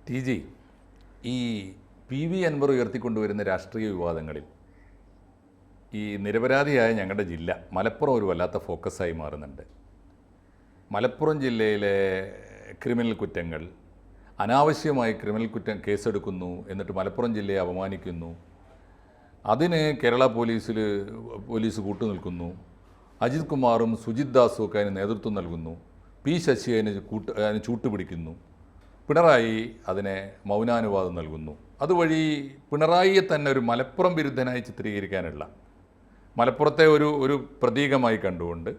T G, ഈ PV Anwar ഉയർത്തിക്കൊണ്ടുവരുന്ന രാഷ്ട്രീയ വിവാദങ്ങളിൽ ഈ നിരപരാധിയായ ഞങ്ങളുടെ ജില്ല മലപ്പുറം ഒരു വല്ലാത്ത ഫോക്കസായി മാറുന്നുണ്ട്. മലപ്പുറം ജില്ലയിലെ ക്രിമിനൽ കുറ്റങ്ങൾ, അനാവശ്യമായി ക്രിമിനൽ കുറ്റം കേസെടുക്കുന്നു, എന്നിട്ട് മലപ്പുറം ജില്ലയെ അപമാനിക്കുന്നു. അതിന് കേരള പോലീസ് കൂട്ടുനിൽക്കുന്നു. അജിത് കുമാറും സുജിത് ദാസും ഒക്കെ അതിന് നേതൃത്വം നൽകുന്നു. ശശി അതിന് ചൂട്ടുപിടിക്കുന്നു. പിണറായി അതിനെ മൗനാനുവാദം നൽകുന്നു. അതുവഴി പിണറായിയെ തന്നെ ഒരു മലപ്പുറം വിരുദ്ധനായി ചിത്രീകരിക്കാനുള്ള, മലപ്പുറത്തെ ഒരു പ്രതീകമായി കണ്ടുകൊണ്ട്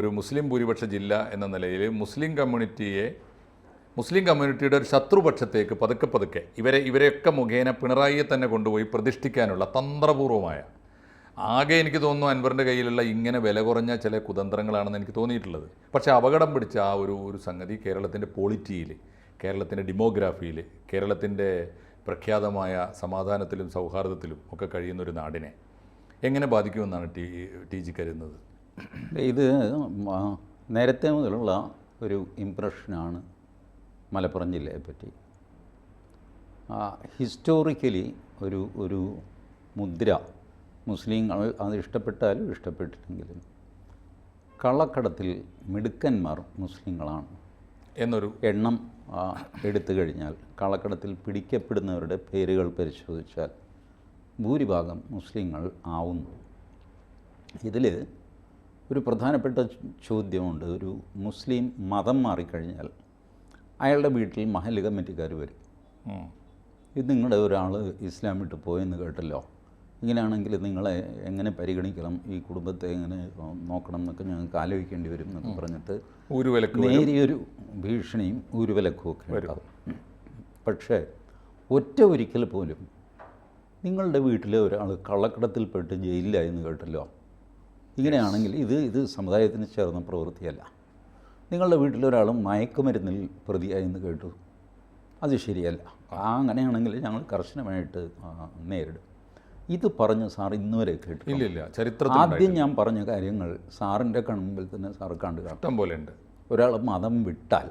ഒരു മുസ്ലിം ഭൂരിപക്ഷ ജില്ല എന്ന നിലയിൽ മുസ്ലിം കമ്മ്യൂണിറ്റിയുടെ ഒരു ശത്രുപക്ഷത്തേക്ക് പതുക്കെ ഇവരെയൊക്കെ മുഖേന പിണറായിയെ തന്നെ കൊണ്ടുപോയി പ്രതിഷ്ഠിക്കാനുള്ള തന്ത്രപൂർവമായ, ആകെ എനിക്ക് തോന്നുന്നു അൻവറിൻ്റെ കയ്യിലുള്ള ഇങ്ങനെ വില കുറഞ്ഞ ചില കുതന്ത്രങ്ങളാണെന്ന് എനിക്ക് തോന്നിയിട്ടുള്ളത്. പക്ഷേ അപകടം പിടിച്ച ആ ഒരു സംഗതി കേരളത്തിൻ്റെ പോളിറ്റിയിൽ, കേരളത്തിൻ്റെ ഡെമോഗ്രാഫിയിൽ, കേരളത്തിൻ്റെ പ്രഖ്യാതമായ സമാധാനത്തിലും സൗഹാർദ്ദത്തിലും ഒക്കെ കഴിയുന്ന ഒരു നാടിനെ എങ്ങനെ ബാധിക്കുമെന്നാണ് ടി ജി കരുതുന്നത്? ഇത് നേരത്തെ മുതലുള്ള ഒരു ഇംപ്രഷനാണ് മലപ്പുറം ജില്ലയെപ്പറ്റി. ഹിസ്റ്റോറിക്കലി ഒരു മുദ്ര, മുസ്ലിങ്ങൾ അത് ഇഷ്ടപ്പെട്ടാലും ഇഷ്ടപ്പെട്ടില്ലെങ്കിലും കള്ളക്കടത്തിൽ മിടുക്കന്മാർ മുസ്ലിങ്ങളാണ് എന്നൊരു എണ്ണം എടുത്തു കഴിഞ്ഞാൽ, കള്ളക്കടത്തിൽ പിടിക്കപ്പെടുന്നവരുടെ പേരുകൾ പരിശോധിച്ചാൽ ഭൂരിഭാഗം മുസ്ലിങ്ങൾ ആവുന്നു. ഇതിൽ ഒരു പ്രധാനപ്പെട്ട ചോദ്യമുണ്ട്. ഒരു മുസ്ലിം മതം മാറിക്കഴിഞ്ഞാൽ അയാളുടെ വീട്ടിൽ മഹല്ല് കമ്മിറ്റിക്കാർ വരും. ഇത് നിങ്ങളുടെ ഒരാൾ ഇസ്ലാം വിട്ട് പോയെന്ന് കേട്ടല്ലോ, ഇങ്ങനെയാണെങ്കിൽ നിങ്ങളെ എങ്ങനെ പരിഗണിക്കണം, ഈ കുടുംബത്തെ എങ്ങനെ നോക്കണം എന്നൊക്കെ ഞങ്ങൾക്ക് ആലോചിക്കേണ്ടി വരും എന്നൊക്കെ പറഞ്ഞിട്ട് നേരിയൊരു ഭീഷണിയും ഊരുവിലക്കും ഒക്കെ ഉണ്ടാകും. പക്ഷേ ഒരിക്കൽ പോലും നിങ്ങളുടെ വീട്ടിലെ ഒരാൾ കള്ളക്കടത്തിൽപ്പെട്ട് ജയിലിലായെന്ന് കേട്ടല്ലോ, ഇങ്ങനെയാണെങ്കിൽ ഇത് സമുദായത്തിന് ചേർന്ന പ്രവൃത്തിയല്ല. നിങ്ങളുടെ വീട്ടിലൊരാൾ മയക്കുമരുന്നിൽ പ്രതിയായെന്ന് കേട്ടു, അത് ശരിയല്ല. അങ്ങനെയാണെങ്കിൽ ഞങ്ങൾ കർശനമായിട്ട് നേരിടും. ഇത് പറഞ്ഞ് സാർ ഇന്നുവരെ കേട്ടു? ഇല്ല, ചരിത്രത്തിൽ ആദ്യം ഞാൻ പറഞ്ഞ കാര്യങ്ങൾ സാറിൻ്റെ കൺമുമ്പിൽ തന്നെ സാർ കണ്ടു ഇഷ്ടം പോലെ ഉണ്ട്. ഒരാൾ മതം വിട്ടാൽ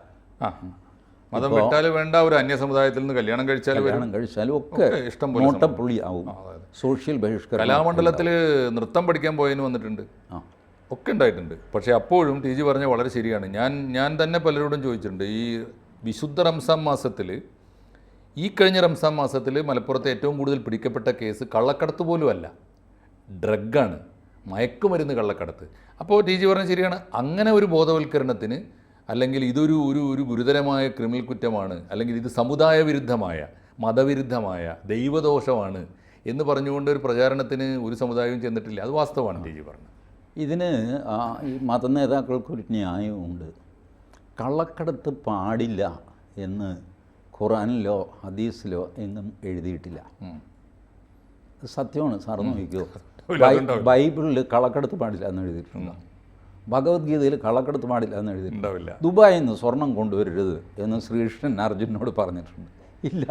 വേണ്ട, ഒരു അന്യ സമുദായത്തിൽ നിന്ന് കല്യാണം കഴിച്ചാലും ഒക്കെ നോട്ടപ്പുള്ളിയാവും, സോഷ്യൽ ബഹിഷ്കരണം. കലാമണ്ഡലത്തിൽ നൃത്തം പഠിക്കാൻ പോയതിന് വന്നിട്ടുണ്ട്, ഒക്കെ ഉണ്ടായിട്ടുണ്ട്. പക്ഷേ അപ്പോഴും ടി ജി പറഞ്ഞ വളരെ ശരിയാണ്. ഞാൻ തന്നെ പലരോടും ചോദിച്ചിട്ടുണ്ട്, ഈ വിശുദ്ധ റംസാൻ മാസത്തിൽ, ഈ കഴിഞ്ഞ റംസാൻ മാസത്തിൽ മലപ്പുറത്തെ ഏറ്റവും കൂടുതൽ പിടിക്കപ്പെട്ട കേസ് കള്ളക്കടത്ത് പോലുമല്ല, ഡ്രഗാണ്, മയക്കുമരുന്ന് കള്ളക്കടത്ത്. അപ്പോൾ ടി ജി പറഞ്ഞത് ശരിയാണ്. അങ്ങനെ ഒരു ബോധവൽക്കരണത്തിന്, അല്ലെങ്കിൽ ഇതൊരു ഒരു ഗുരുതരമായ ക്രിമിനൽ കുറ്റമാണ്, അല്ലെങ്കിൽ ഇത് സമുദായ വിരുദ്ധമായ, മതവിരുദ്ധമായ, ദൈവദോഷമാണ് എന്ന് പറഞ്ഞുകൊണ്ട് ഒരു പ്രചാരണത്തിന് ഒരു സമുദായവും ചെന്നിട്ടില്ല. അത് വാസ്തവമാണ് ടി ജി പറഞ്ഞത്. ഇതിന് ഈ മതനേതാക്കൾക്കൊരു ന്യായമുണ്ട്. കള്ളക്കടത്ത് പാടില്ല എന്ന് ഖുറാനിലോ ഹദീസിലോ എങ്ങും എഴുതിയിട്ടില്ല. സത്യമാണ്, സാർ നോക്കിക്കോ. ബൈബിളിൽ കള്ളക്കടത്ത് പാടില്ല എന്ന് എഴുതിയിട്ടുണ്ട്, ഭഗവത്ഗീതയിൽ കള്ളക്കടത്ത് പാടില്ല എന്ന് എഴുതിയിട്ടുണ്ടാവില്ല. ദുബായിൽ നിന്ന് സ്വർണം കൊണ്ടുവരരുത് എന്ന് ശ്രീകൃഷ്ണൻ അർജുനോട് പറഞ്ഞിട്ടുണ്ട്. ഇല്ല.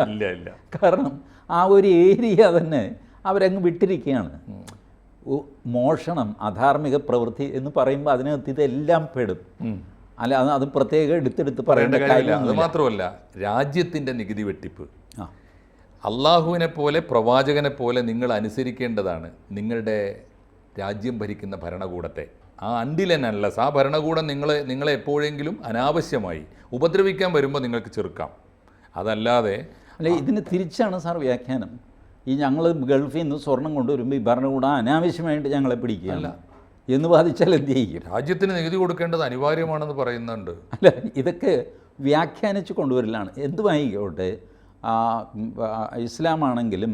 കാരണം ആ ഒരു ഏരിയ തന്നെ അവരങ്ങ് വിട്ടിരിക്കുകയാണ്. മോഷണം, അധാർമിക പ്രവൃത്തി എന്ന് പറയുമ്പോൾ അതിനകത്ത് ഇതെല്ലാം പെടും. അല്ല, അത് പ്രത്യേകം എടുത്തെടുത്ത് പറയേണ്ട കാര്യം. അത് മാത്രമല്ല, രാജ്യത്തിൻ്റെ നികുതി വെട്ടിപ്പ്, അള്ളാഹുവിനെ പോലെ പ്രവാചകനെ പോലെ നിങ്ങൾ അനുസരിക്കേണ്ടതാണ് നിങ്ങളുടെ രാജ്യം ഭരിക്കുന്ന ഭരണകൂടത്തെ. ആ അണ്ടിലനല്ലസ്, ആ ഭരണകൂടം നിങ്ങളെ എപ്പോഴെങ്കിലും അനാവശ്യമായി ഉപദ്രവിക്കാൻ വരുമ്പോൾ നിങ്ങൾക്ക് ചെറുക്കാം. അതല്ലാതെ ഇതിന് തിരിച്ചാണ് സാർ വ്യാഖ്യാനം. ഈ ഞങ്ങൾ ഗൾഫിൽ നിന്ന് സ്വർണം കൊണ്ടുവരുമ്പോൾ ഈ ഭരണകൂടം അനാവശ്യമായിട്ട് ഞങ്ങളെ പിടിക്കുകയല്ല എന്ന് വാദിച്ചാൽ എന്ത് ചെയ്യും? രാജ്യത്തിന് നികുതി കൊടുക്കേണ്ടത് അനിവാര്യമാണെന്ന് പറയുന്നുണ്ട്. അല്ല, ഇതൊക്കെ വ്യാഖ്യാനിച്ച് കൊണ്ടുവരലാണ്. എന്തുമായിക്കോട്ടെ, ഇസ്ലാമാണെങ്കിലും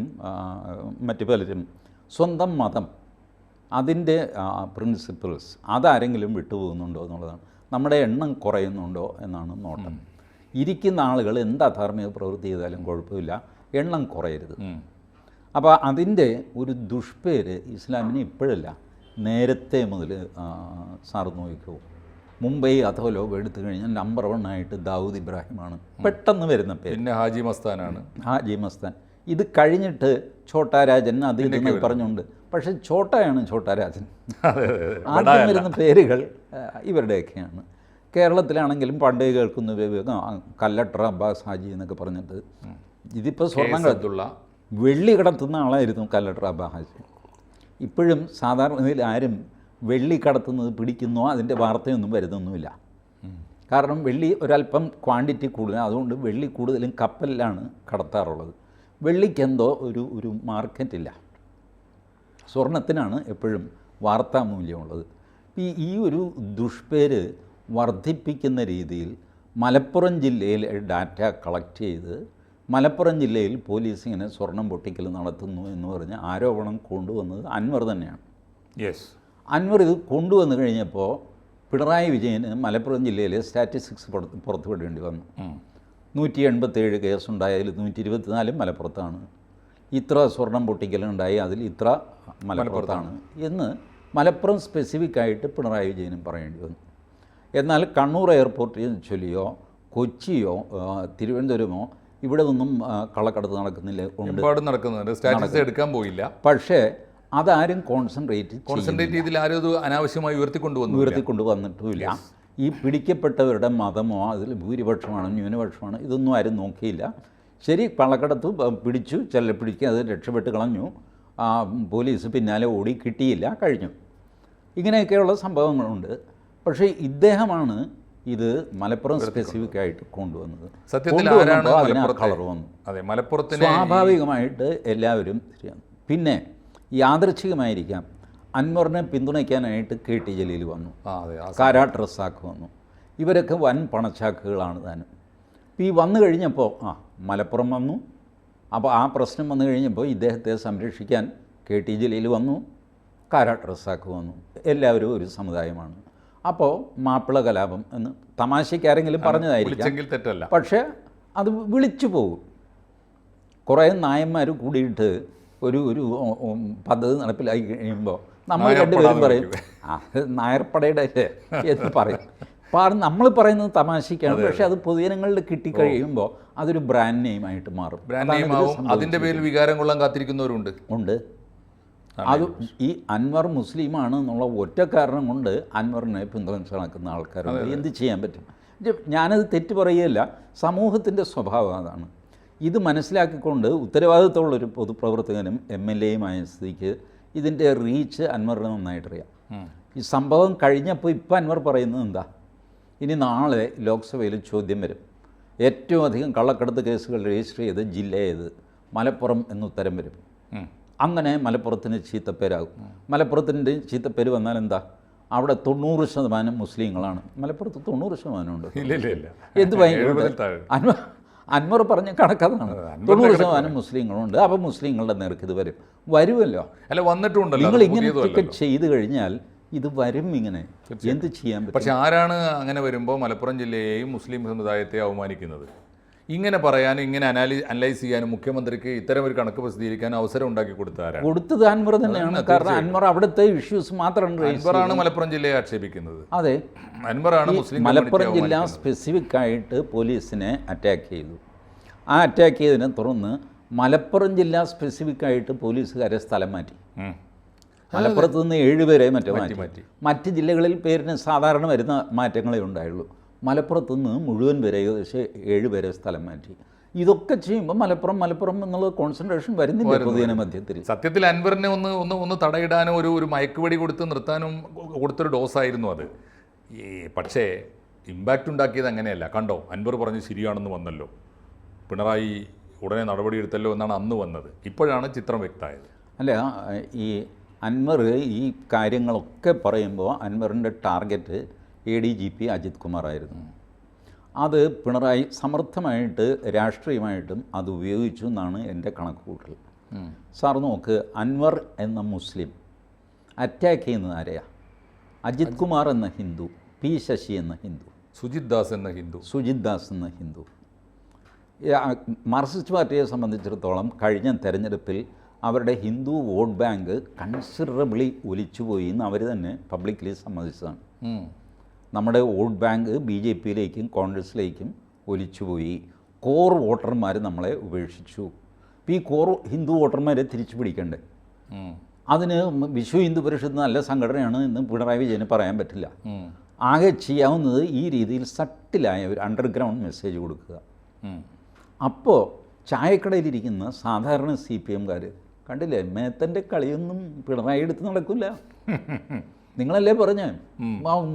മറ്റു പലരും സ്വന്തം മതം, അതിൻ്റെ പ്രിൻസിപ്പിൾസ് അതാരെങ്കിലും വിട്ടുപോകുന്നുണ്ടോ എന്നുള്ളതാണ്. നമ്മുടെ എണ്ണം കുറയുന്നുണ്ടോ എന്നാണ് നോട്ടം. ഇരിക്കുന്ന ആളുകൾ എന്ത് അധാർമിക പ്രവൃത്തി ചെയ്താലും കുഴപ്പമില്ല, എണ്ണം കുറയരുത്. അപ്പോൾ അതിൻ്റെ ഒരു ദുഷ്പേര് ഇസ്ലാമിന് ഇപ്പോഴല്ല, നേരത്തെ മുതൽ സാർ നോക്കിക്കോ. മുംബൈ അഥവാ ലോകം എടുത്തു കഴിഞ്ഞാൽ നമ്പർ 1 ആയിട്ട് ദാവൂദ് ഇബ്രാഹിമാണ് പെട്ടെന്ന് വരുന്ന പേര്. പിന്നെ ഹാജി മസ്താനാണ്. ഹാജി മസ്താൻ. ഇത് കഴിഞ്ഞിട്ട് ഛോട്ടാരാജൻ അത് ഇതെന്ന് പറഞ്ഞുകൊണ്ട്, പക്ഷേ ഛോട്ടയാണ് ഛോട്ടാരാജൻ. ആദ്യം വരുന്ന പേരുകൾ ഇവരുടെയൊക്കെയാണ്. കേരളത്തിലാണെങ്കിലും പണ്ടേ കേൾക്കുന്ന വിവേകം കല്ലട്ര അബ്ബാസ് ഹാജി എന്നൊക്കെ പറഞ്ഞിട്ട് ഇതിപ്പോൾ സ്വർണ്ണം കേസത്തുള്ള വെള്ളി കടത്തുന്ന ആളായിരുന്നു കല്ലട്ര അബ്ബാസ് ഹാജി. ഇപ്പോഴും സാധാരണയിൽ ആരും വെള്ളി കടത്തുന്നത് പിടിക്കുന്നോ അതിൻ്റെ വാർത്തയൊന്നും വരുന്നൊന്നുമില്ല. കാരണം വെള്ളി ഒരല്പം ക്വാണ്ടിറ്റി കൂടുതൽ, അതുകൊണ്ട് വെള്ളി കൂടുതലും കപ്പലിലാണ് കടത്താറുള്ളത്. വെള്ളിക്കെന്തോ ഒരു മാർക്കറ്റില്ല. സ്വർണത്തിനാണ് എപ്പോഴും വാർത്താ മൂല്യമുള്ളത്. ഈ ഒരു ദുഷ്പേര് വർദ്ധിപ്പിക്കുന്ന രീതിയിൽ മലപ്പുറം ജില്ലയിൽ ഡാറ്റ കളക്ട് ചെയ്ത് മലപ്പുറം ജില്ലയിൽ പോലീസ് ഇങ്ങനെ സ്വർണം പൊട്ടിക്കൽ നടത്തുന്നു എന്ന് പറഞ്ഞ് ആരോപണം കൊണ്ടുവന്നത് അൻവർ തന്നെയാണ്. യെസ്, അൻവർ ഇത് കൊണ്ടുവന്നു കഴിഞ്ഞപ്പോൾ പിണറായി വിജയന് മലപ്പുറം ജില്ലയിലെ സ്റ്റാറ്റിസ്റ്റിക്സ് പുറത്തുവിടേണ്ടി വന്നു. 187 കേസുണ്ടായതിൽ 124 മലപ്പുറത്താണ്, ഇത്ര സ്വർണം പൊട്ടിക്കലുണ്ടായി അതിൽ ഇത്ര മലപ്പുറത്താണ് എന്ന് മലപ്പുറം സ്പെസിഫിക്കായിട്ട് പിണറായി വിജയനും പറയേണ്ടി വന്നു. എന്നാൽ കണ്ണൂർ എയർപോർട്ടിൽ ചൊല്ലിയോ കൊച്ചിയോ തിരുവനന്തപുരമോ ഇവിടെ ഒന്നും കള്ളക്കടത്ത് നടക്കുന്നില്ല, ഒരുപാട് നടക്കുന്നുണ്ട്, സ്റ്റാറ്റിസ്റ്റിക്സ് എടുക്കാൻ പോയില്ല. പക്ഷേ അതാരും കോൺസെൻട്രേറ്റ് ചെയ്തിൽ ആരും അത് അനാവശ്യമായി ഉയർത്തിക്കൊണ്ടുവന്നിട്ടുമില്ല. ഈ പിടിക്കപ്പെട്ടവരുടെ മതമോ അതിൽ ഭൂരിപക്ഷമാണോ ന്യൂനപക്ഷമാണോ ഇതൊന്നും ആരും നോക്കിയില്ല. ശരി, കള്ളക്കടത്ത് പിടിച്ചു, പിടിക്കുക, അത് രക്ഷപ്പെട്ട് കളഞ്ഞു, പോലീസ് പിന്നാലെ ഓടി, കിട്ടിയില്ല, കഴിഞ്ഞു. ഇങ്ങനെയൊക്കെയുള്ള സംഭവങ്ങളുണ്ട്. പക്ഷേ ഇദ്ദേഹമാണ് ഇത് മലപ്പുറം സ്പെസിഫിക്കായിട്ട് കൊണ്ടുവന്നത്. സത്യത്തിൽ കളർ വന്നു. സ്വാഭാവികമായിട്ട് എല്ലാവരും പിന്നെ യാദൃച്ഛികമായിരിക്കാം അൻവറിനെ പിന്തുണയ്ക്കാനായിട്ട് KT ജലീൽ വന്നു, കാരാട്ട് റസാഖ് വന്നു. ഇവരൊക്കെ വൻ പണച്ചാക്കുകളാണ് താനും. ഈ വന്നു കഴിഞ്ഞപ്പോൾ മലപ്പുറം വന്നു. അപ്പോൾ ആ പ്രശ്നം വന്നു കഴിഞ്ഞപ്പോൾ ഇദ്ദേഹത്തെ സംരക്ഷിക്കാൻ KT ജലീൽ വന്നു, കാരാട്ട് റസാഖ് വന്നു. എല്ലാവരും ഒരു സമുദായമാണ്. അപ്പോൾ മാപ്പിള കലാപം എന്ന് തമാശയ്ക്കാരെങ്കിലും പറഞ്ഞതായിരിക്കും, പക്ഷേ അത് വിളിച്ചു പോകും. കുറേ നായന്മാർ കൂടിയിട്ട് ഒരു പദ്ധതി നടപ്പിലാക്കി കഴിയുമ്പോൾ നമ്മൾ രണ്ടുപേരും പറയും നായർപ്പടയുടെ എന്ന് പറയും. നമ്മൾ പറയുന്നത് തമാശയ്ക്കാണ്, പക്ഷെ അത് പൊതുജനങ്ങളിൽ കിട്ടിക്കഴിയുമ്പോൾ അതൊരു ബ്രാൻഡ് നെയിമായിട്ട് മാറും. അതിൻ്റെ പേരിൽ വികാരം കൊള്ളാൻ കാത്തിരിക്കുന്നവരുണ്ട്. അത് ഈ അൻവർ മുസ്ലിമാണ് എന്നുള്ള ഒറ്റ കാരണം കൊണ്ട് അൻവറിനെ പിന്തുണച്ച് നടക്കുന്ന ആൾക്കാരുണ്ട്. എന്ത് ചെയ്യാൻ പറ്റും? ഞാനത് തെറ്റ് പറയുകയല്ല, സമൂഹത്തിൻ്റെ സ്വഭാവം അതാണ്. ഇത് മനസ്സിലാക്കിക്കൊണ്ട് ഉത്തരവാദിത്തമുള്ളൊരു പൊതുപ്രവർത്തകനും MLAയുമായ സ്ഥിതിക്ക് ഇതിൻ്റെ റീച്ച് അൻവറിന് നന്നായിട്ടറിയാം. ഈ സംഭവം കഴിഞ്ഞപ്പോൾ ഇപ്പം അൻവർ പറയുന്നത് എന്താ, ഇനി നാളെ ലോക്സഭയിൽ ചോദ്യം വരും, ഏറ്റവും അധികം കള്ളക്കടത്ത് കേസുകൾ രജിസ്റ്റർ ചെയ്ത് ജില്ല ഏത്, മലപ്പുറം എന്നുത്തരം വരും. അങ്ങനെ മലപ്പുറത്തിന് ചീത്തപ്പേരാകും. മലപ്പുറത്തിൻ്റെ ചീത്തപ്പേര് വന്നാൽ എന്താ, അവിടെ 90% മുസ്ലിങ്ങളാണ്. മലപ്പുറത്ത് 90% ഉണ്ട്. എന്ത് ഭയങ്കര അൻവർ പറഞ്ഞ കണക്കതാണ്. 90% മുസ്ലിങ്ങളുണ്ട്. അപ്പോൾ മുസ്ലിങ്ങളുടെ നേർക്ക് ഇത് വരുമല്ലോ. അല്ല, വന്നിട്ടുണ്ടല്ലോ. നിങ്ങൾ ഇങ്ങനെ ടിക്കറ്റ് ചെയ്ത് കഴിഞ്ഞാൽ ഇത് വരും. ഇങ്ങനെ എന്ത് ചെയ്യാൻ പറ്റും? പക്ഷെ ആരാണ് അങ്ങനെ വരുമ്പോൾ മലപ്പുറം ജില്ലയെയും മുസ്ലിം സമുദായത്തെ അവമാനിക്കുന്നത്? ഇങ്ങനെ പറയാനും ഇങ്ങനെ അനലൈസ് ചെയ്യാനും മുഖ്യമന്ത്രിക്ക് ഇത്തരം ഒരു കണക്ക് പ്രസിദ്ധീകരിക്കാൻ അവസരം ഉണ്ടാക്കി കൊടുത്തത് അൻവർ തന്നെയാണ്. കാരണം അൻവർ അവിടുത്തെ ഇഷ്യൂസ് മാത്രമാണ്. അൻവറാണ് മലപ്പുറം ജില്ലയെ ആക്ഷേപിക്കുന്നത്. അതെ, അൻവറാണ് മുസ്ലിം. മലപ്പുറം ജില്ല സ്പെസിഫിക്കായിട്ട് പോലീസിനെ അറ്റാക്ക് ചെയ്തു. ആ അറ്റാക്ക് ചെയ്തതിനെ തുടർന്ന് മലപ്പുറം ജില്ല സ്പെസിഫിക്കായിട്ട് പോലീസുകാരെ സ്ഥലം മാറ്റി. മലപ്പുറത്ത് നിന്ന് 7 പേരെ മാറ്റി. മറ്റ് ജില്ലകളിൽ പേരിന് സാധാരണ വരുന്ന മാറ്റങ്ങളേ ഉണ്ടായുള്ളൂ. മലപ്പുറത്ത് നിന്ന് മുഴുവൻ പേരെ ഏകദേശം 7 പേരെ സ്ഥലം മാറ്റി. ഇതൊക്കെ ചെയ്യുമ്പോൾ മലപ്പുറം എന്നുള്ള കോൺസെൻട്രേഷൻ വരുന്നില്ല പൊതുജന മധ്യത്തിൽ. സത്യത്തിൽ അൻവറിനെ ഒന്ന് തടയിടാനും ഒരു മയക്കുവെടി കൊടുത്ത് നിർത്താനും കൊടുത്തൊരു ഡോസായിരുന്നു അത്. പക്ഷേ ഇമ്പാക്റ്റ് ഉണ്ടാക്കിയത് അങ്ങനെയല്ല. കണ്ടോ, അൻവർ പറഞ്ഞ് ശരിയാണെന്ന് വന്നല്ലോ, പിണറായി ഉടനെ നടപടിയെടുത്തല്ലോ എന്നാണ് അന്ന് വന്നത്. ഇപ്പോഴാണ് ചിത്രം വ്യക്തമായത്. അല്ല, ഈ അൻവർ ഈ കാര്യങ്ങളൊക്കെ പറയുമ്പോൾ അൻവറിൻ്റെ ടാർഗറ്റ് ADGP അജിത് കുമാർ ആയിരുന്നു. അത് പിണറായി സമർത്ഥമായിട്ട് രാഷ്ട്രീയമായിട്ടും അത് ഉപയോഗിച്ചു എന്നാണ് എൻ്റെ കണക്കുകൂട്ടൽ. സാർ നോക്ക്, അൻവർ എന്ന മുസ്ലിം അറ്റാക്ക് ചെയ്യുന്നത് ആരെയാണ്? അജിത് കുമാർ എന്ന ഹിന്ദു, P ശശി എന്ന ഹിന്ദു, സുജിത് ദാസ് എന്ന ഹിന്ദു. മാർക്സിസ്റ്റ് പാർട്ടിയെ സംബന്ധിച്ചിടത്തോളം കഴിഞ്ഞ തെരഞ്ഞെടുപ്പിൽ അവരുടെ ഹിന്ദു വോട്ട് ബാങ്ക് കൺസിഡറബിളി ഒലിച്ചുപോയി എന്ന് അവർ തന്നെ പബ്ലിക്കലി സമ്മതിച്ചതാണ്. നമ്മുടെ വോട്ട് ബാങ്ക് BJPയിലേക്കും കോൺഗ്രസിലേക്കും ഒലിച്ചുപോയി. കോർ വോട്ടർമാർ നമ്മളെ ഉപേക്ഷിച്ചു. ഈ കോർ ഹിന്ദു വോട്ടർമാരെ തിരിച്ചു പിടിക്കണ്ടേ? അതിന് വിശ്വ ഹിന്ദു പരിഷത്ത് നല്ല സംഘടനയാണ് എന്ന് പിണറായി വിജയന് പറയാൻ പറ്റില്ല. ആകെ ചെയ്യാവുന്നത് ഈ രീതിയിൽ സട്ടിലായ ഒരു അണ്ടർഗ്രൗണ്ട് മെസ്സേജ് കൊടുക്കുക. അപ്പോൾ ചായക്കടയിലിരിക്കുന്ന സാധാരണ CPM-കാർ കണ്ടില്ലേ, മേത്തൻ്റെ കളിയൊന്നും പിണറായി എടുത്ത് നടക്കില്ല. നിങ്ങളല്ലേ പറഞ്ഞേ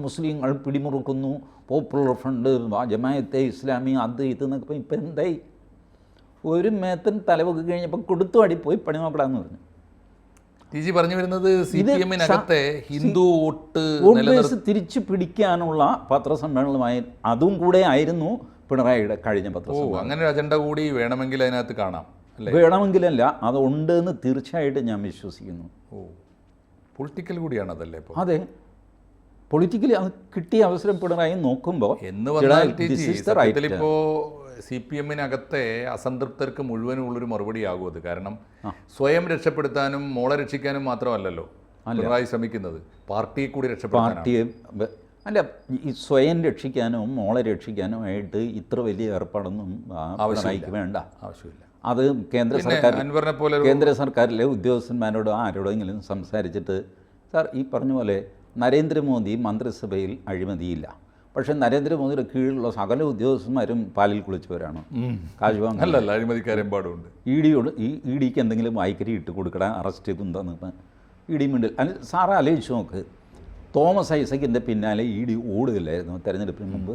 മുസ്ലിങ്ങൾ പിടിമുറുക്കുന്നു, പോപ്പുലർ ഫ്രണ്ട്, ജമാഅത്തെ ഇസ്ലാമി, അത് ഇത് എന്നൊക്കെ. ഇപ്പം എന്തായി? ഒരു മേത്തൻ തലവൊക്കെ കഴിഞ്ഞപ്പോൾ കൊടുത്തു അടിപ്പോയി പണി നോക്കടാന്ന് പറഞ്ഞു. TG പറഞ്ഞു വരുന്നത് CPM-നകത്തെ ഹിന്ദു വോട്ട് ബേസ് തിരിച്ചു പിടിക്കാനുള്ള പത്രസമ്മേളനമായി അതും കൂടെ ആയിരുന്നു പിണറായിയുടെ കഴിഞ്ഞ പത്രസമ്മേളനം. അങ്ങനെ ഒരു അജണ്ട കൂടി വേണമെങ്കിൽ അതിനകത്ത് കാണാം അല്ലേ? വേണമെങ്കിലല്ല, അതുണ്ട് എന്ന് തീർച്ചയായിട്ടും ഞാൻ വിശ്വസിക്കുന്നു. പൊളിറ്റിക്കൽ കൂടിയാണ് അതല്ലേ ഇപ്പോൾ? അതെ, പൊളിറ്റിക്കലി അത് കിട്ടിയ അവസരം പിണറായി നോക്കുമ്പോൾ എന്ന് പറഞ്ഞാൽ ഇപ്പോൾ CPM-നകത്തെ അസംതൃപ്തർക്ക് മുഴുവനും ഉള്ളൊരു മറുപടിയാകും അത്. കാരണം സ്വയം രക്ഷപ്പെടുത്താനും മോളെ രക്ഷിക്കാനും മാത്രമല്ലല്ലോ പിണറായി ശ്രമിക്കുന്നത്, പാർട്ടിയെ കൂടി രക്ഷപ്പെടുത്താൻ. അല്ല, ഈ സ്വയം രക്ഷിക്കാനോ മോളെ രക്ഷിക്കാനോ ആയിട്ട് ഇത്ര വലിയ ഏർപ്പാടൊന്നും പിണറായിക്ക് വേണ്ട, ആവശ്യമില്ല. അത് കേന്ദ്ര സർക്കാരിലെ ഉദ്യോഗസ്ഥന്മാരോടോ ആരോടെങ്കിലും സംസാരിച്ചിട്ട്, സാർ ഈ പറഞ്ഞ പോലെ നരേന്ദ്രമോദി മന്ത്രിസഭയിൽ അഴിമതിയില്ല, പക്ഷേ നരേന്ദ്രമോദിയുടെ കീഴിലുള്ള സകല ഉദ്യോഗസ്ഥന്മാരും പാലിൽ കുളിച്ചവരാണ്, കാശുവാങ്ങ അല്ലല്ല, അഴിമതിക്കാരും പാടുണ്ട്. ഇഡിക്ക് എന്തെങ്കിലും വായിക്കരി ഇട്ട് കൊടുക്കണം, അറസ്റ്റ് ചെയ്തെന്താന്ന് ഇഡി മിണ്ടിൽ. സാറ് ആലോചിച്ച് നോക്ക്, തോമസ് ഐസക്കിൻ്റെ പിന്നാലെ ഇഡി ഓടുകയില്ലായിരുന്നു തെരഞ്ഞെടുപ്പിന് മുമ്പ്.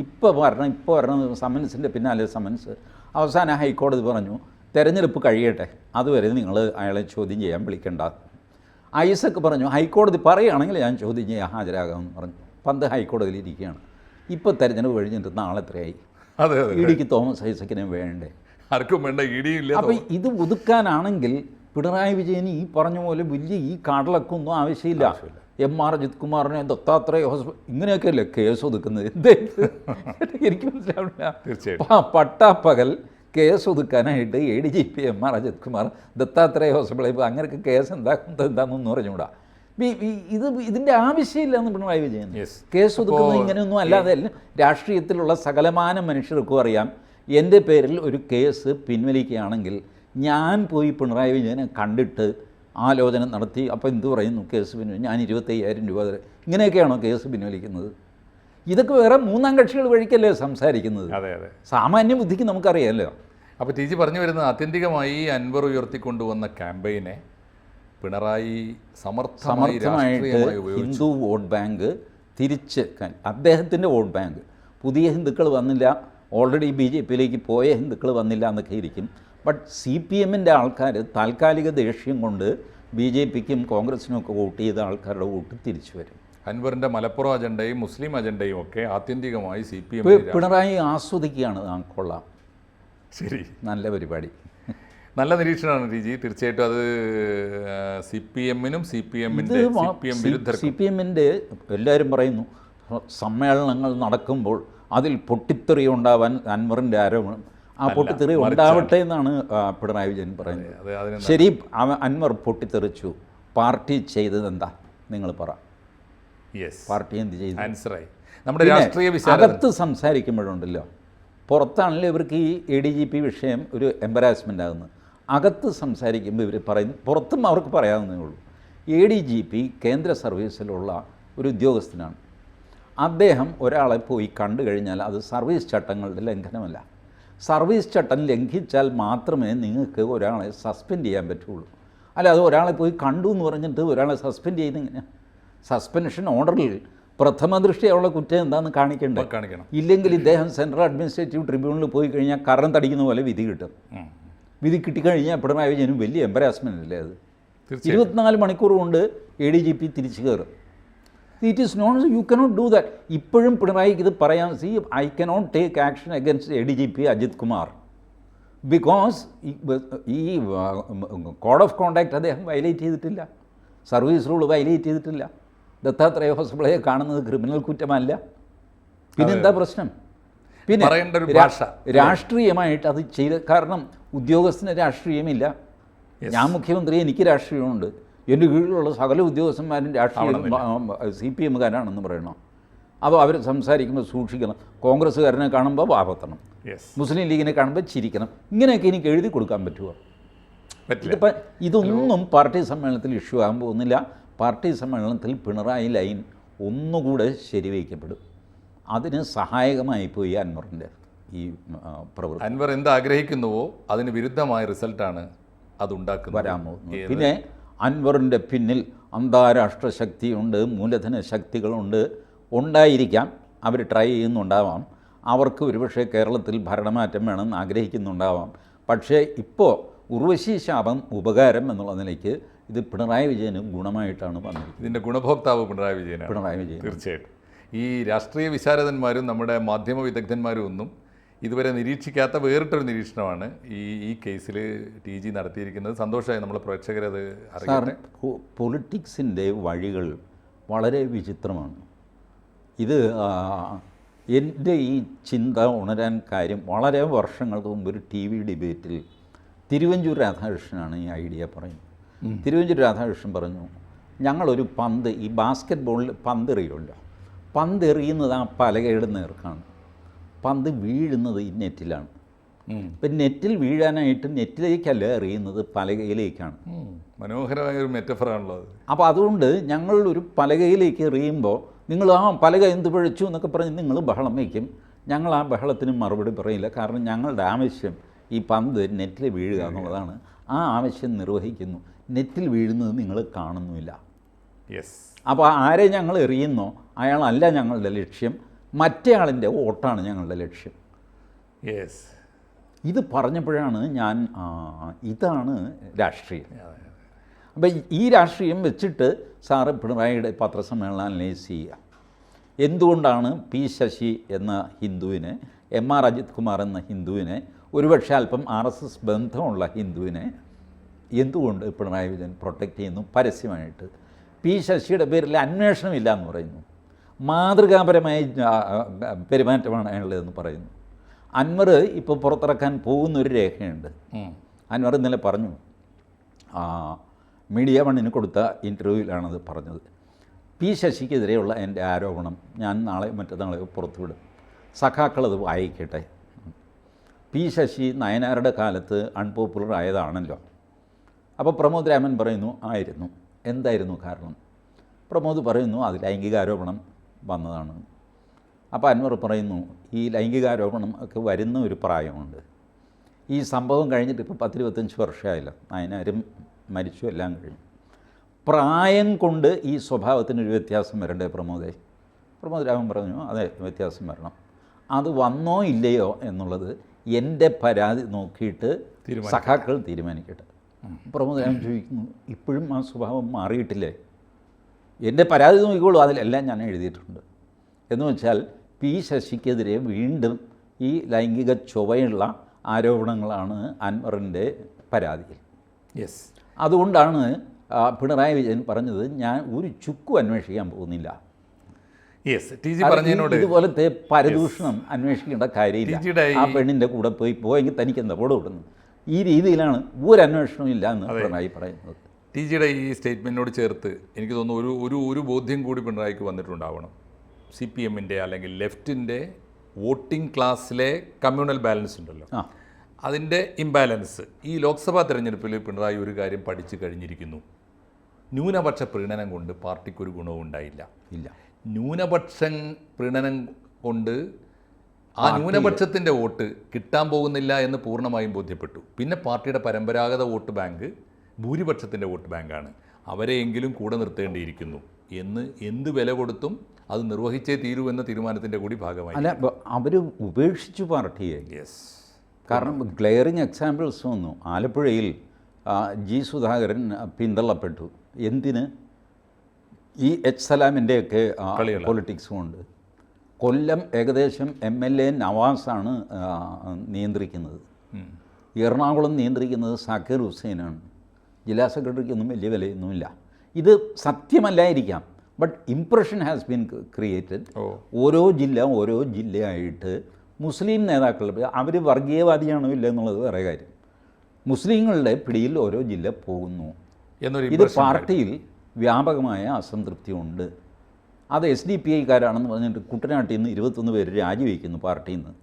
ഇപ്പോൾ വരണം സമൻസിൻ്റെ പിന്നാലെ സമൻസ്. അവസാനം ഹൈക്കോടതി പറഞ്ഞു തെരഞ്ഞെടുപ്പ് കഴിയട്ടെ, അതുവരെ നിങ്ങൾ അയാളെ ചോദ്യം ചെയ്യാൻ വിളിക്കേണ്ട. ഐസക്ക് പറഞ്ഞു ഹൈക്കോടതി പറയുകയാണെങ്കിൽ ഞാൻ ചോദ്യം ചെയ്യാൻ ഹാജരാകാമെന്ന് പറഞ്ഞു. പന്ത് ഹൈക്കോടതിയിൽ ഇരിക്കുകയാണ്. ഇപ്പോൾ തെരഞ്ഞെടുപ്പ് കഴിഞ്ഞിട്ട് നാളെ എത്രയായി? ഇഡിക്ക് തോമസ് ഐസക്കിനെ വേണ്ടേ? ആർക്കും വേണ്ട, ഇടിയില്ല. അപ്പോൾ ഇത് ഒതുക്കാനാണെങ്കിൽ പിണറായി വിജയന് ഈ പറഞ്ഞ പോലെ വലിയ ഈ കാടലൊക്കെ ഒന്നും ആവശ്യമില്ല. MR അജിത് കുമാറിനെ ദത്താത്രേയ ഹോസ്പിറ്റൽ ഇങ്ങനെയൊക്കെയല്ലേ കേസ് ഒതുക്കുന്നത്? എന്തേ എനിക്ക് മനസ്സിലാവില്ല. പട്ടാപ്പകൽ കേസ് ഒതുക്കാനായിട്ട് ADGP MR അജിത് കുമാർ ദത്താത്രേയ ഹോസ്പിറ്റലിൽ ഇപ്പോൾ അങ്ങനെയൊക്കെ കേസ് എന്താണെന്നൊന്നും പറഞ്ഞുകൂടാ. ഇതിൻ്റെ ആവശ്യമില്ലെന്ന് പിണറായി വിജയൻ. കേസ് ഒതുക്കുന്നത് ഇങ്ങനെയൊന്നും അല്ലാതെ രാഷ്ട്രീയത്തിലുള്ള സകലമാന മനുഷ്യർക്കും അറിയാം, എൻ്റെ പേരിൽ ഒരു കേസ് പിൻവലിക്കുകയാണെങ്കിൽ ഞാൻ പോയി പിണറായി വിജയനെ കണ്ടിട്ട് ആലോചന നടത്തി, അപ്പോൾ എന്ത് പറയുന്നു കേസ് പിൻവലിക്കും, ഞാൻ 25,000 രൂപ തരാം, ഇങ്ങനെയൊക്കെയാണോ കേസ് പിൻവലിക്കുന്നത്? ഇതൊക്കെ വേറെ മൂന്നാം കക്ഷികൾ വഴിക്കല്ലേ സംസാരിക്കുന്നത്. അതെ അതെ, സാമാന്യ ബുദ്ധിക്ക് നമുക്കറിയാമല്ലോ. അപ്പോൾ TG പറഞ്ഞു വരുന്നത് ആത്യന്തികമായി അൻവർ ഉയർത്തിക്കൊണ്ടുവന്ന ക്യാമ്പയിനെ പിണറായി സമർത്ഥമായിട്ട് ഹിന്ദു വോട്ട് ബാങ്ക് തിരിച്ച്, അദ്ദേഹത്തിൻ്റെ വോട്ട് ബാങ്ക്, പുതിയ ഹിന്ദുക്കൾ വന്നില്ല, ഓൾറെഡി BJP-യിലേക്ക് പോയ ഹിന്ദുക്കൾ വന്നില്ല എന്നൊക്കെ ഇരിക്കും. ബട്ട് CPM-ൻ്റെ ആൾക്കാർ താൽക്കാലിക ദേഷ്യം കൊണ്ട് BJP-ക്കും കോൺഗ്രസിനും ഒക്കെ വോട്ട് ചെയ്ത ആൾക്കാരുടെ വോട്ട് തിരിച്ചു വരും. അൻവറിൻ്റെ മലപ്പുറം അജണ്ടയും മുസ്ലിം അജണ്ടയും ഒക്കെ ആത്യന്തികമായി CPM പിണറായി ആസ്വദിക്കുകയാണ്. കൊള്ളാം, ശരി, നല്ല പരിപാടി, നല്ല നിരീക്ഷണമാണ് TG. തീർച്ചയായിട്ടും അത് CPM-നും CPM-ൻ്റെ എല്ലാവരും പറയുന്നു സമ്മേളനങ്ങൾ നടക്കുമ്പോൾ അതിൽ പൊട്ടിത്തെറി ഉണ്ടാവാൻ അൻവറിൻ്റെ ആരോപണം, ആ പൊട്ടിത്തെറി ഉണ്ടാവട്ടെ എന്നാണ് പിണറായി വിജയൻ പറയുന്നത്. ശരി, അൻവർ പൊട്ടിത്തെറിച്ചു, പാർട്ടി ചെയ്തത് എന്താ നിങ്ങൾ പറ? പാർട്ടി എന്ത് ചെയ്തു? നമ്മുടെ രാഷ്ട്രീയ അകത്ത് സംസാരിക്കുമ്പോഴുണ്ടല്ലോ, പുറത്താണല്ലോ ഇവർക്ക് ഈ ADGP വിഷയം ഒരു എംബറാസ്മെൻ്റ് ആകുന്നത്. അകത്ത് സംസാരിക്കുമ്പോൾ ഇവർ പറയുന്നു, പുറത്തും അവർക്ക് പറയാവുന്നേ ഉള്ളൂ. ADGP കേന്ദ്ര സർവീസിലുള്ള ഒരു ഉദ്യോഗസ്ഥനാണ്. അദ്ദേഹം ഒരാളെ പോയി കണ്ടു കഴിഞ്ഞാൽ അത് സർവീസ് ചട്ടങ്ങളുടെ ലംഘനമല്ല. സർവീസ് ചട്ടം ലംഘിച്ചാൽ മാത്രമേ നിങ്ങൾക്ക് ഒരാളെ സസ്പെൻഡ് ചെയ്യാൻ പറ്റുള്ളൂ. അല്ല, അത് ഒരാളെ പോയി കണ്ടു എന്ന് പറഞ്ഞിട്ട് ഒരാളെ സസ്പെൻഡ് ചെയ്യുന്നത് എങ്ങനെയാണ്? സസ്പെൻഷൻ ഓർഡറിൽ പ്രഥമ ദൃഷ്ടിയുള്ള കുറ്റം എന്താണെന്ന് കാണിക്കണം. ഇല്ലെങ്കിൽ ഇദ്ദേഹം സെൻട്രൽ അഡ്മിനിസ്ട്രേറ്റീവ് ട്രിബ്യൂണലിൽ പോയി കഴിഞ്ഞാൽ കറം തടിക്കുന്ന പോലെ വിധി കിട്ടും. വിധി കിട്ടിക്കഴിഞ്ഞാൽ പിണറായി വിജയനും വലിയ എംബറാസ്മെൻ്റ് അല്ലേ അത്? 24 മണിക്കൂർ കൊണ്ട് ADGP തിരിച്ചു കയറും. It is not, you cannot do that. ഇപ്പോഴും പിണറായിക്ക് ഇത് പറയാം, I cannot take action against ADGP Ajith Kumar because ഈ കോഡ് ഓഫ് കോണ്ടാക്ട് അദ്ദേഹം വയലേറ്റ് ചെയ്തിട്ടില്ല, സർവീസ് റൂൾ വയലേറ്റ് ചെയ്തിട്ടില്ല. ദത്താത്രേയ ഹോസ്പിറ്റലെ കാണുന്നത് ക്രിമിനൽ കുറ്റമല്ല. പിന്നെന്താ പ്രശ്നം? പിന്നെ രാഷ്ട്രീയമായിട്ട് അത് ചെയ്ത്, കാരണം ഉദ്യോഗസ്ഥന് രാഷ്ട്രീയമില്ല. ഞാൻ മുഖ്യമന്ത്രി, എനിക്ക് രാഷ്ട്രീയമുണ്ട്, എൻ്റെ കീഴിലുള്ള സകല ഉദ്യോഗസ്ഥന്മാരും രാഷ്ട്രീയം CPM-കാരാണെന്ന് പറയണം. അപ്പോൾ അവർ സംസാരിക്കുമ്പോൾ സൂക്ഷിക്കണം. കോൺഗ്രസ്സുകാരനെ കാണുമ്പോൾ വാപത്തണം, മുസ്ലിം ലീഗിനെ കാണുമ്പോൾ ചിരിക്കണം. ഇങ്ങനെയൊക്കെ എനിക്ക് എഴുതി കൊടുക്കാൻ പറ്റുമോ? ഇതിപ്പോൾ ഇതൊന്നും പാർട്ടി സമ്മേളനത്തിൽ ഇഷ്യൂ ആകാൻ പോകുന്നില്ല. പാർട്ടി സമ്മേളനത്തിൽ പിണറായി ലൈൻ ഒന്നുകൂടെ ശരിവയ്ക്കപ്പെടും. അതിന് സഹായകമായി പോയി അൻവറിൻ്റെ ഈ പ്രവൃത്തി. അൻവർ എന്ത് ആഗ്രഹിക്കുന്നുവോ അതിന് വിരുദ്ധമായ റിസൾട്ടാണ് അതുണ്ടാക്കുന്നത് വരാൻ പോകുന്നത്. പിന്നെ അൻവറിൻ്റെ പിന്നിൽ അന്താരാഷ്ട്ര ശക്തിയുണ്ട്, മൂലധന ശക്തികളുണ്ട്, ഉണ്ടായിരിക്കാം. അവർ ട്രൈ ചെയ്യുന്നുണ്ടാവാം. അവർക്ക് ഒരുപക്ഷെ കേരളത്തിൽ ഭരണമാറ്റം വേണമെന്ന് ആഗ്രഹിക്കുന്നുണ്ടാവാം. പക്ഷേ ഇപ്പോൾ ഉർവശി ശാപം ഉപകാരം എന്നുള്ള നിലയ്ക്ക് ഇത് പിണറായി വിജയന് ഗുണമായിട്ടാണ് വന്നിരിക്കുന്നത്. ഇതിൻ്റെ ഗുണഭോക്താവ് പിണറായി വിജയൻ. തീർച്ചയായിട്ടും ഈ രാഷ്ട്രീയ വിശാരദന്മാരും നമ്മുടെ മാധ്യമ വിദഗ്ധന്മാരും ഒന്നും ഇതുവരെ നിരീക്ഷിക്കാത്ത വേറിട്ടൊരു നിരീക്ഷണമാണ് ഈ കേസിൽ TG നടത്തിയിരിക്കുന്നത്. സന്തോഷമായി നമ്മളെ പ്രേക്ഷകരത് അറിയാം. പൊളിറ്റിക്സിൻ്റെ വഴികൾ വളരെ വിചിത്രമാണ്. ഇത് എൻ്റെ ഈ ചിന്ത ഉണരാൻ കാര്യം വളരെ വർഷങ്ങൾക്ക് മുമ്പ് ഒരു TV ഡിബേറ്റിൽ തിരുവഞ്ചൂർ രാധാകൃഷ്ണനാണ് ഈ ഐഡിയ പറയുന്നത്. തിരുവഞ്ചൂർ രാധാകൃഷ്ണൻ പറഞ്ഞു, ഞങ്ങളൊരു പന്ത്, ഈ ബാസ്ക്കറ്റ് ബോളിൽ പന്ത് എറിയുമല്ലോ, പന്ത് എറിയുന്നത് ആ പലകയുടെ നേർക്കാണ്, പന്ത് വീഴുന്നത് ഈ നെറ്റിലാണ്. ഇപ്പം നെറ്റിൽ വീഴാനായിട്ട് നെറ്റിലേക്കല്ല എറിയുന്നത്, പലകയിലേക്കാണ്. മനോഹരമായ ഒരു മെറ്റഫറാണല്ലോ അത്. അപ്പോൾ അതുകൊണ്ട് ഞങ്ങൾ ഒരു പലകയിലേക്ക് എറിയുമ്പോൾ നിങ്ങൾ ആ പലക എന്ത് പിഴച്ചു എന്നൊക്കെ പറഞ്ഞ് നിങ്ങൾ ബഹളം വയ്ക്കും. ഞങ്ങൾ ആ ബഹളത്തിന് മറുപടി പറയില്ല. കാരണം ഞങ്ങളുടെ ആവശ്യം ഈ പന്ത് നെറ്റിൽ വീഴുക എന്നുള്ളതാണ്. ആ ആവശ്യം നിർവഹിക്കുന്നു. നെറ്റിൽ വീഴുന്നത് നിങ്ങൾ കാണുന്നുമില്ല. അപ്പോൾ ആരെ ഞങ്ങൾ എറിയുന്നോ അയാളല്ല ഞങ്ങളുടെ ലക്ഷ്യം, മറ്റേ ആളിൻ്റെ വോട്ടാണ് ഞങ്ങളുടെ ലക്ഷ്യം. ഇത് പറഞ്ഞപ്പോഴാണ് ഞാൻ ഇതാണ് രാഷ്ട്രീയം. അപ്പം ഈ രാഷ്ട്രീയം വെച്ചിട്ട് സാറ് പിണറായിയുടെ പത്രസമ്മേളനം അനലൈസ് ചെയ്യുക. എന്തുകൊണ്ടാണ് P. ശശി എന്ന ഹിന്ദുവിനെ, MR അജിത് കുമാർ എന്ന ഹിന്ദുവിനെ, ഒരുപക്ഷെ അല്പം RSS ബന്ധമുള്ള ഹിന്ദുവിനെ എന്തുകൊണ്ട് പിണറായി വിജയൻ പ്രൊട്ടക്റ്റ് ചെയ്യുന്നു പരസ്യമായിട്ട്? P. ശശിയുടെ പേരിൽ അന്വേഷണമില്ല എന്ന് പറയുന്നു. മാതൃകാപരമായ പെരുമാറ്റമാണ് അയാളുടേതെന്ന് പറയുന്നു. അൻവർ ഇപ്പോൾ പുറത്തിറക്കാൻ പോകുന്നൊരു രേഖയുണ്ട്. അൻവർ ഇന്നലെ പറഞ്ഞു, മീഡിയ വണ്ണിന് കൊടുത്ത ഇൻ്റർവ്യൂവിലാണത് പറഞ്ഞത്. P. ശശിക്കെതിരെയുള്ള എൻ്റെ ആരോപണം ഞാൻ നാളെ മറ്റന്നാളെ പുറത്തുവിടും, സഖാക്കളത് വായിക്കട്ടെ. P. ശശി നയനാരുടെ കാലത്ത് അൺപോപ്പുലർ ആയതാണല്ലോ. അപ്പോൾ പ്രമോദ് രാമൻ പറയുന്നു ആയിരുന്നു. എന്തായിരുന്നു കാരണം? പ്രമോദ് പറയുന്നു അത് ലൈംഗികാരോപണം വന്നതാണ്. അപ്പോൾ അൻവർ പറയുന്നു ഈ ലൈംഗികാരോപണം ഒക്കെ വരുന്ന ഒരു പ്രായമുണ്ട്. ഈ സംഭവം കഴിഞ്ഞിട്ട് ഇപ്പോൾ 10-25 വർഷമായില്ല, നയനാരും മരിച്ചു, എല്ലാം കഴിഞ്ഞു. പ്രായം കൊണ്ട് ഈ സ്വഭാവത്തിനൊരു വ്യത്യാസം വരണ്ടേ പ്രമോദ് രാമൻ പറഞ്ഞു അതെ വ്യത്യാസം വരണം. അത് വന്നോ ഇല്ലയോ എന്നുള്ളത് എൻ്റെ പരാതി നോക്കിയിട്ട് സഖാക്കൾ തീരുമാനിക്കട്ടെ. പ്രമോദ് രാമൻ ചോദിക്കുന്നു ഇപ്പോഴും ആ സ്വഭാവം മാറിയിട്ടില്ലേ? എൻ്റെ പരാതി നോക്കിക്കോളൂ, അതിലെല്ലാം ഞാൻ എഴുതിയിട്ടുണ്ട്. എന്ന് വെച്ചാൽ P. ശശിക്കെതിരെ വീണ്ടും ഈ ലൈംഗിക ചൊവ്വയുള്ള ആരോപണങ്ങളാണ് അൻവറിൻ്റെ പരാതിയിൽ. അതുകൊണ്ടാണ് പിണറായി വിജയൻ പറഞ്ഞത് ഞാൻ ഒരു ചുക്കും അന്വേഷിക്കാൻ പോകുന്നില്ല. ഇതുപോലത്തെ പരദൂഷണം അന്വേഷിക്കേണ്ട കാര്യമില്ല. ആ പെണ്ണിൻ്റെ കൂടെ പോയെങ്കിൽ തനിക്ക് എന്താ കൂടെ വിടുന്നു. ഈ രീതിയിലാണ് ഒരു അന്വേഷണവും ഇല്ല എന്ന് പിണറായി പറയുന്നത്. TGയുടെ ഈ സ്റ്റേറ്റ്മെൻറ്റിനോട് ചേർത്ത് എനിക്ക് തോന്നുന്നു ഒരു ബോധ്യം കൂടി പിണറായിക്ക് വന്നിട്ടുണ്ടാവണം. CPMൻ്റെ അല്ലെങ്കിൽ ലെഫ്റ്റിൻ്റെ വോട്ടിംഗ് ക്ലാസ്സിലെ കമ്മ്യൂണൽ ബാലൻസ് ഉണ്ടല്ലോ, അതിൻ്റെ ഇംബാലൻസ് ഈ ലോക്സഭാ തെരഞ്ഞെടുപ്പിൽ പിണറായി ഒരു കാര്യം പഠിച്ചു കഴിഞ്ഞിരിക്കുന്നു. ന്യൂനപക്ഷ പ്രീണനം കൊണ്ട് പാർട്ടിക്കൊരു ഗുണവും ഉണ്ടായില്ല. ന്യൂനപക്ഷ പ്രീണനം കൊണ്ട് ആ ന്യൂനപക്ഷത്തിൻ്റെ വോട്ട് കിട്ടാൻ പോകുന്നില്ല എന്ന് പൂർണ്ണമായും ബോധ്യപ്പെട്ടു. പിന്നെ പാർട്ടിയുടെ പരമ്പരാഗത വോട്ട് ബാങ്ക് ഭൂരിപക്ഷത്തിൻ്റെ വോട്ട് ബാങ്കാണ്, അവരെയെങ്കിലും കൂടെ നിർത്തേണ്ടിയിരിക്കുന്നു എന്ന് എന്ത് വില കൊടുത്തും അത് നിർവഹിച്ചേ തീരൂ എന്ന തീരുമാനത്തിൻ്റെ കൂടി ഭാഗമായി. അല്ല, അവർ ഉപേക്ഷിച്ചു പാർട്ടിയെ. കാരണം ഗ്ലെയറിങ് എക്സാമ്പിൾസ് വന്നു. ആലപ്പുഴയിൽ G. സുധാകരൻ പിന്തള്ളപ്പെട്ടു. എന്തിന്? ഈ H. സലാമിൻ്റെയൊക്കെ പൊളിറ്റിക്സ് കൊണ്ട്. കൊല്ലം ഏകദേശം MLA നവാസാണ് നിയന്ത്രിക്കുന്നത്. എറണാകുളം നിയന്ത്രിക്കുന്നത് സാക്കിർ ഹുസൈനാണ്. ജില്ലാ സെക്രട്ടറിക്കൊന്നും വലിയ വിലയൊന്നുമില്ല. ഇത് സത്യമല്ലായിരിക്കാം, but impression has been created. ഓരോ ജില്ലയായിട്ട് മുസ്ലിം നേതാക്കൾ, അവർ വർഗീയവാദിയാണോ ഇല്ല എന്നുള്ളത് വേറെ കാര്യം, മുസ്ലിങ്ങളുടെ പിടിയിൽ ഓരോ ജില്ല പോകുന്നു. ഇത് പാർട്ടിയിൽ വ്യാപകമായ അസംതൃപ്തിയുണ്ട്. അത് SDPIക്കാരാണെന്ന് പറഞ്ഞിട്ട് കുട്ടനാട്ടിൽ നിന്ന് 21 പേര് രാജിവെക്കുന്നു പാർട്ടിയിൽ നിന്ന്.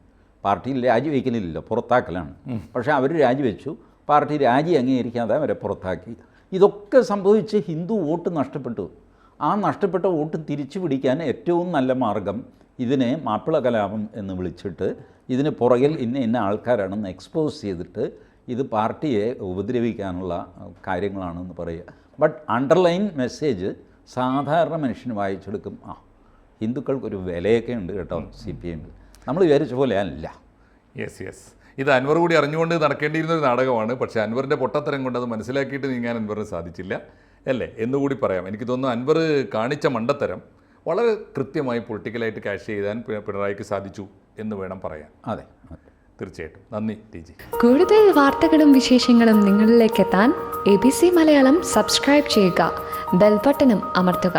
പാർട്ടിയിൽ രാജിവെക്കലില്ല, പുറത്താക്കലാണ്. പക്ഷേ അവർ രാജിവെച്ചു, പാർട്ടി രാജി അംഗീകരിക്കാതെ അവരെ പുറത്താക്കി. ഇതൊക്കെ സംഭവിച്ച് ഹിന്ദു വോട്ട് നഷ്ടപ്പെട്ടു. ആ നഷ്ടപ്പെട്ട വോട്ട് തിരിച്ചു പിടിക്കാൻ ഏറ്റവും നല്ല മാർഗം ഇതിനെ മാപ്പിള കലാപം എന്ന് വിളിച്ചിട്ട് ഇതിന് പുറകിൽ ഇന്ന ആൾക്കാരാണെന്ന് എക്സ്പോസ് ചെയ്തിട്ട് ഇത് പാർട്ടിയെ ഉപദ്രവിക്കാനുള്ള കാര്യങ്ങളാണെന്ന് പറയുക. ബട്ട് അണ്ടർലൈൻ മെസ്സേജ് സാധാരണ മനുഷ്യന് വായിച്ചെടുക്കും. ഹിന്ദുക്കൾക്കൊരു വിലയൊക്കെ ഉണ്ട് കേട്ടോ CPM. നമ്മൾ വിചാരിച്ച പോലെ അല്ല. യെസ് ഇത് അൻവർ കൂടി അറിഞ്ഞുകൊണ്ട് നടക്കേണ്ടിയിരുന്ന ഒരു നാടകമാണ്. പക്ഷേ അൻവറിൻ്റെ പൊട്ടത്തരം കൊണ്ട് അത് മനസ്സിലാക്കിയിട്ട് നീങ്ങാൻ അൻവറിന് സാധിച്ചില്ല അല്ലേ എന്നുകൂടി പറയാം. എനിക്ക് തോന്നുന്നു അൻവർ കാണിച്ച മണ്ടത്തരം വളരെ കൃത്യമായി പൊളിറ്റിക്കലായിട്ട് ക്യാഷ് ചെയ്താൻ പിണറായിക്ക് സാധിച്ചു എന്ന് വേണം പറയാൻ. അതെ, തീർച്ചയായിട്ടും. നന്ദി TG. കൂടുതൽ വാർത്തകളും വിശേഷങ്ങളും നിങ്ങളിലേക്ക് എത്താൻ ABC മലയാളം സബ്സ്ക്രൈബ് ചെയ്യുക, ബെൽ ബട്ടണും അമർത്തുക.